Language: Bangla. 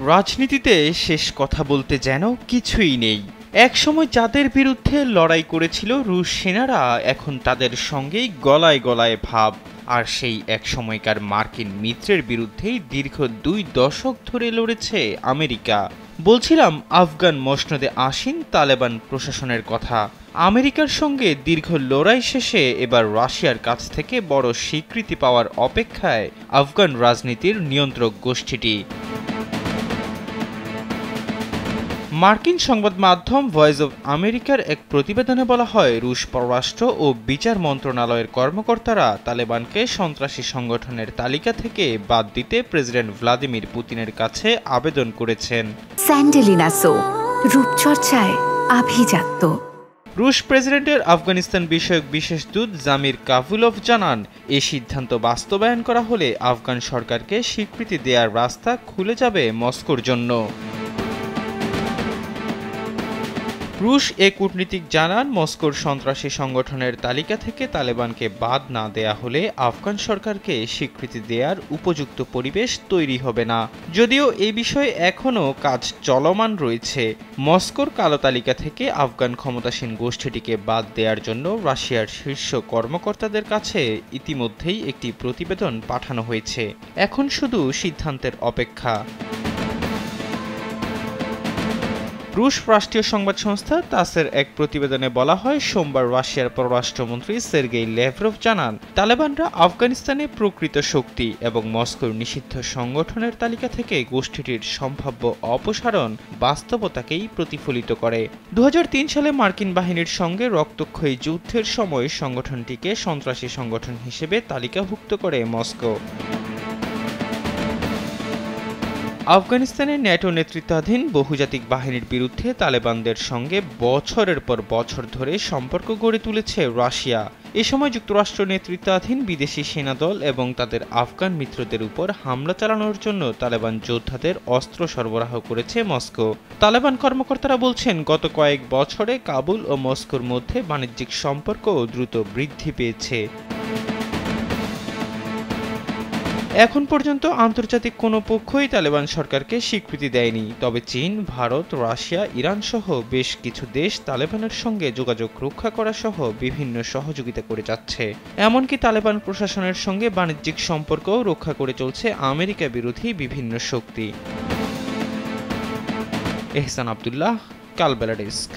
রাজনীতিতে শেষ কথা বলতে যেন কিছুই নেই। একসময় যাদের বিরুদ্ধে লড়াই করেছিল রুশ সেনারা, এখন তাদের সঙ্গেই গলায় গলায় ভাব। আর সেই একসময়কার মার্কিন মিত্রের বিরুদ্ধেই দীর্ঘ 2 দশক ধরে লড়েছে আমেরিকা। বলছিলাম আফগান মসনদে আসীন তালেবান প্রশাসনের কথা। আমেরিকার সঙ্গে দীর্ঘ লড়াই শেষে এবার রাশিয়ার কাছ থেকে বড় স্বীকৃতি পাওয়ার অপেক্ষায় আফগান রাজনীতির নিয়ন্ত্রক গোষ্ঠীটি। মার্কিন সংবাদ মাধ্যম ভয়েস অব আমেরিকার এক প্রতিবেদনে বলা হয়, রুশ পররাষ্ট্র ও বিচার মন্ত্রণালয়ের কর্মকর্তারা তালেবানকে সন্ত্রাসী সংগঠনের তালিকা থেকে বাদ দিতে প্রেসিডেন্ট ভ্লাদিমির পুতিনের কাছে আবেদন করেছেন। স্যান্ডেলিনা সো, রূপচর্চায় আভিজাত্য। রুশ প্রেসিডেন্টের আফগানিস্তান বিষয়ক বিশেষ দূত জামির কাভুলভ জানান, এই সিদ্ধান্ত বাস্তবায়ন করা হলে আফগান সরকারকে স্বীকৃতি দেওয়ার রাস্তা খুলে যাবে মস্কোর জন্য। রুশ এ কূটনীতিক জানান, মস্কোর সন্ত্রাসী সংগঠনের তালিকা থেকে তালেবানকে বাদ না দেয়া হলে আফগান সরকারকে স্বীকৃতি দেওয়ার উপযুক্ত পরিবেশ তৈরি হবে না। যদিও এই বিষয়ে এখনও কাজ চলমান রয়েছে। মস্কোর কালো তালিকা থেকে আফগান ক্ষমতাসীন গোষ্ঠীটিকে বাদ দেওয়ার জন্য রাশিয়ার শীর্ষ কর্মকর্তাদের কাছে ইতিমধ্যেই একটি প্রতিবেদন পাঠানো হয়েছে। এখন শুধু সিদ্ধান্তের অপেক্ষা। রুশ রাষ্ট্রীয় সংবাদ সংস্থা তাসের এক প্রতিবেদনে বলা হয়, সোমবার রাশিয়ার পররাষ্ট্রমন্ত্রী সের্গেই ল্যাভরভ জানান, তালেবানরা আফগানিস্তানে প্রকৃত শক্তি এবং মস্কোর নিষিদ্ধ সংগঠনের তালিকা থেকে গোষ্ঠীটির সম্ভাব্য অপসারণ বাস্তবতাকেই প্রতিফলিত করে। 2003 সালে মার্কিন বাহিনীর সঙ্গে রক্তক্ষয়ী যুদ্ধের সময় সংগঠনটিকে সন্ত্রাসী সংগঠন হিসেবে তালিকাভুক্ত করে মস্কো। আফগানিস্তানের ন্যাটো নেতৃত্বাধীন বহুজাতিক বাহিনীর বিরুদ্ধে তালেবানদের সঙ্গে বছরের পর বছর ধরে সম্পর্ক গড়ে তুলেছে রাশিয়া। এ সময় যুক্তরাষ্ট্র নেতৃত্বাধীন বিদেশি সেনাদল এবং তাদের আফগান মিত্রদের উপর হামলা চালানোর জন্য তালেবান যোদ্ধাদের অস্ত্র সরবরাহ করেছে মস্কো। তালেবান কর্মকর্তারা বলছেন, গত কয়েক বছরে কাবুল ও মস্কোর মধ্যে বাণিজ্যিক সম্পর্ক দ্রুত বৃদ্ধি পেয়েছে। এখন পর্যন্ত আন্তর্জাতিক কোনো পক্ষই তালেবান সরকারকে স্বীকৃতি দেয়নি। তবে চীন, ভারত, রাশিয়া, ইরান সহ বেশ কিছু দেশ তালেবানের সঙ্গে যোগাযোগ রক্ষা করা সহ বিভিন্ন সহযোগিতা করে যাচ্ছে। এমনকি তালেবান প্রশাসনের সঙ্গে বাণিজ্যিক সম্পর্কও রক্ষা করে চলছে আমেরিকা বিরোধী বিভিন্ন শক্তি। এহসান আব্দুল্লাহ, কালবেলা ডেস্ক।